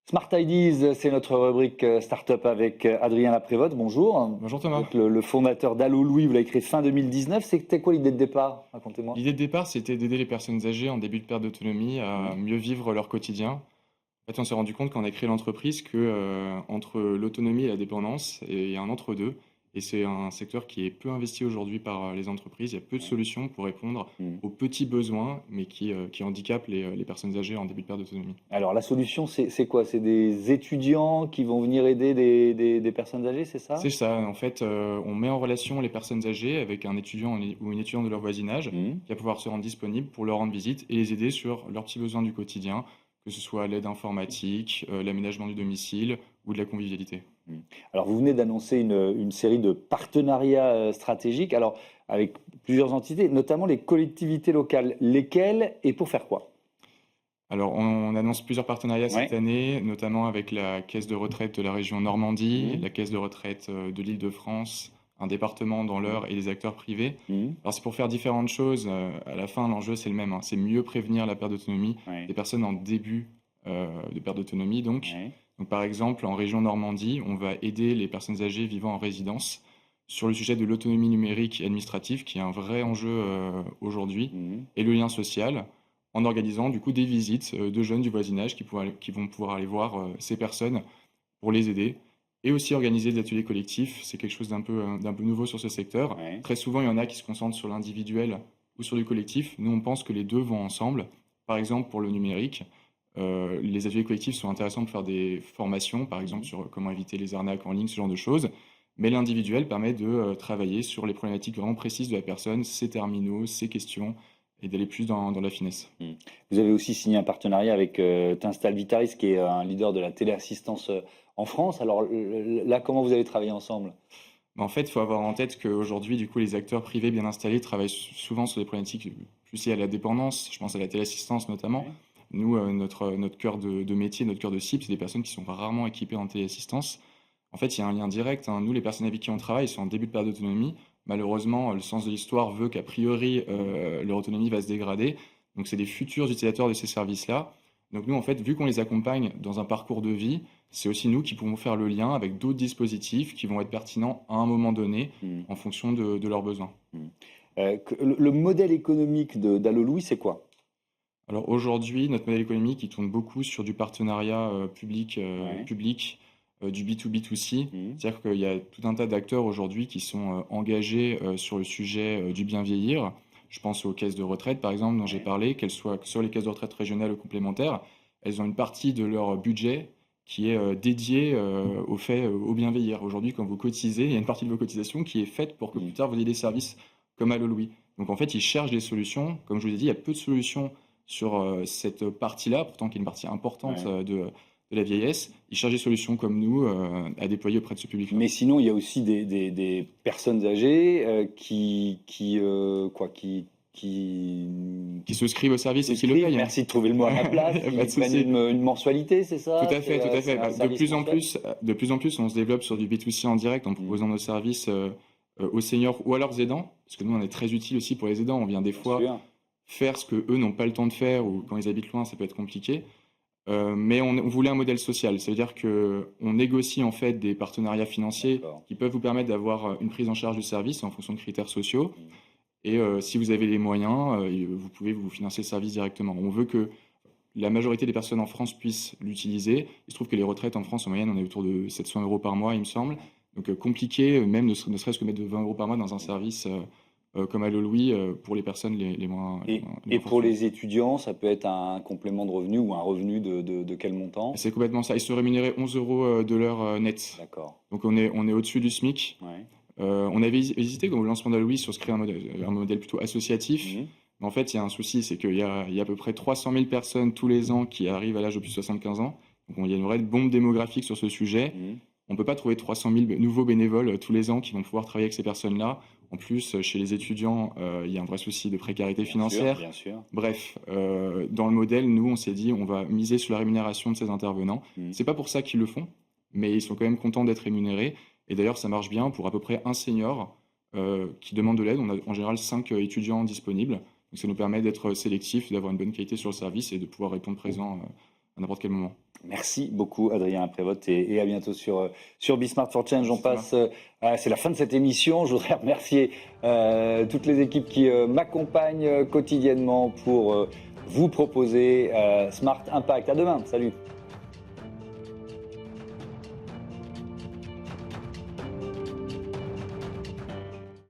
Smart Ideas, c'est notre rubrique Startup avec Adrien Laprévotte. Bonjour. Bonjour Vous Thomas. êtes le fondateur d'Allo Louis, vous l'avez créé fin 2019. C'était quoi l'idée de départ? Racontez-moi. L'idée de départ, c'était d'aider les personnes âgées en début de perte d'autonomie à Mhm. mieux vivre leur quotidien. En fait, on s'est rendu compte quand on a créé l'entreprise que entre l'autonomie et la dépendance, il y a un entre-deux. Et c'est un secteur qui est peu investi aujourd'hui par les entreprises. Il y a peu de Ouais. solutions pour répondre Mhm. aux petits besoins, mais qui handicapent les personnes âgées en début de perte d'autonomie. Alors la solution, c'est quoi? C'est des étudiants qui vont venir aider des personnes âgées, c'est ça? C'est ça, en fait, on met en relation les personnes âgées avec un étudiant ou une étudiante de leur voisinage Mhm. qui va pouvoir se rendre disponible pour leur rendre visite et les aider sur leurs petits besoins du quotidien, que ce soit l'aide informatique, l'aménagement du domicile ou de la convivialité. Mhm. Alors vous venez d'annoncer une série de partenariats stratégiques, alors avec plusieurs entités, notamment les collectivités locales. Lesquelles et pour faire quoi? Alors, on annonce plusieurs partenariats cette Ouais. année, notamment avec la caisse de retraite de la région Normandie, Mhm. la caisse de retraite de l'Île-de-France, un département dans Mhm. l'Eure et des acteurs privés. Mhm. Alors, c'est pour faire différentes choses. À la fin, l'enjeu, c'est le même, hein. C'est mieux prévenir la perte d'autonomie Ouais. des personnes en début de perte d'autonomie. Ouais. Donc, par exemple, en région Normandie, on va aider les personnes âgées vivant en résidence sur le sujet de l'autonomie numérique et administrative, qui est un vrai enjeu aujourd'hui, Mhm. et le lien social en organisant du coup des visites de jeunes du voisinage qui vont pouvoir aller voir ces personnes pour les aider. Et aussi organiser des ateliers collectifs, c'est quelque chose d'un peu nouveau sur ce secteur. Ouais. Très souvent, il y en a qui se concentrent sur l'individuel ou sur du collectif. Nous, on pense que les deux vont ensemble. Par exemple, pour le numérique, les ateliers collectifs sont intéressants pour faire des formations, par exemple Mhm. sur comment éviter les arnaques en ligne, ce genre de choses. Mais l'individuel permet de travailler sur les problématiques vraiment précises de la personne, ses terminaux, ses questions, et d'aller plus dans la finesse. Mhm. Vous avez aussi signé un partenariat avec Tinstal Vitaris, qui est un leader de la téléassistance en France. Alors là, comment vous allez travailler ensemble? Mais en fait, il faut avoir en tête qu'aujourd'hui, du coup, les acteurs privés bien installés travaillent souvent sur des problématiques plus liées à la dépendance. Je pense à la téléassistance notamment. Ouais. Nous, notre cœur de métier, notre cœur de cible, c'est des personnes qui sont rarement équipées en téléassistance. En fait, il y a un lien direct, hein. Nous, les personnes avec qui on travaille sont en début de perte d'autonomie. Malheureusement, le sens de l'histoire veut qu'a priori, Mhm. leur autonomie va se dégrader. Donc, c'est des futurs utilisateurs de ces services-là. Donc, nous, en fait, vu qu'on les accompagne dans un parcours de vie, c'est aussi nous qui pouvons faire le lien avec d'autres dispositifs qui vont être pertinents à un moment donné Mhm. en fonction de leurs besoins. Mhm. Le modèle économique d'Allo Louis, c'est quoi? Alors aujourd'hui, notre modèle économique, il tourne beaucoup sur du partenariat Ouais. public, du B2B2C. Mhm. C'est-à-dire qu'il y a tout un tas d'acteurs aujourd'hui qui sont engagés sur le sujet du bien vieillir. Je pense aux caisses de retraite, par exemple, dont j'ai Ouais. parlé, qu'elles soient sur les caisses de retraite régionales ou complémentaires. Elles ont une partie de leur budget qui est dédiée au bien vieillir. Aujourd'hui, quand vous cotisez, il y a une partie de vos cotisations qui est faite pour que plus Mhm. tard vous ayez des services comme Allo Louis. Donc en fait, ils cherchent des solutions. Comme je vous ai dit, il y a peu de solutions sur cette partie-là, pourtant qui est une partie importante Ouais. de la vieillesse. Ils cherchent des solutions comme nous à déployer auprès de ce public-là. Mais sinon, il y a aussi des personnes âgées Qui souscrivent au qui service et qui le souscrivent, payent, hein. merci de trouver le mot à ma place, Il y a pas qui de prennent souci. une mensualité, c'est Tout ça? à fait, tout à fait. C'est un Bah, service mensuel? de plus en plus, on se développe sur du B2C en direct en Mhm. proposant nos services aux seniors ou à leurs aidants, parce que nous, on est très utile aussi pour les aidants. On vient des Bien fois sûr. faire ce que eux n'ont pas le temps de faire ou Mhm. quand ils habitent loin, ça peut être compliqué. Mais on voulait un modèle social. Ça veut dire qu'on négocie en fait des partenariats financiers D'accord. qui peuvent vous permettre d'avoir une prise en charge du service en fonction de critères sociaux. Mhm. Et si vous avez les moyens, vous pouvez vous financer le service directement. On veut que la majorité des personnes en France puissent l'utiliser. Il se trouve que les retraites en France, en moyenne, on est autour de 700 euros par mois, il me semble. Ouais. Donc compliqué, même ne serait-ce que mettre de 20 euros par mois dans un Mhm. service comme Allo Louis pour les personnes les Et moins pour fortunées. les étudiants, ça peut être un complément de revenu ou un revenu de quel montant? C'est complètement ça. Ils se rémunéraient 11 euros de l'heure net. D'accord. Donc on est au-dessus du SMIC. Ouais. On avait hésité au lancement d'Aloïs sur se créer un modèle plutôt associatif. Mhm. Mais en fait, il y a un souci, c'est qu'il y a à peu près 300 000 personnes tous les ans qui arrivent à l'âge de plus de 75 ans. Donc il y a une vraie bombe démographique sur ce sujet. Mhm. On ne peut pas trouver 300 000 nouveaux bénévoles tous les ans qui vont pouvoir travailler avec ces personnes-là. En plus, chez les étudiants, il y a un vrai souci de précarité Bien sûr, financière. bien sûr. Bref, dans le modèle, nous, on s'est dit, on va miser sur la rémunération de ces intervenants. Mhm. C'est pas pour ça qu'ils le font, mais ils sont quand même contents d'être rémunérés. Et d'ailleurs, ça marche bien pour à peu près un senior qui demande de l'aide. On a en général 5 étudiants disponibles. Donc ça nous permet d'être sélectifs, d'avoir une bonne qualité sur le service et de pouvoir répondre présent à n'importe quel moment. Merci beaucoup, Adrien Prévost, et à bientôt sur Bismart for Change. On passe, c'est la fin de cette émission. Je voudrais remercier toutes les équipes qui m'accompagnent quotidiennement pour vous proposer Smart Impact. À demain. Salut.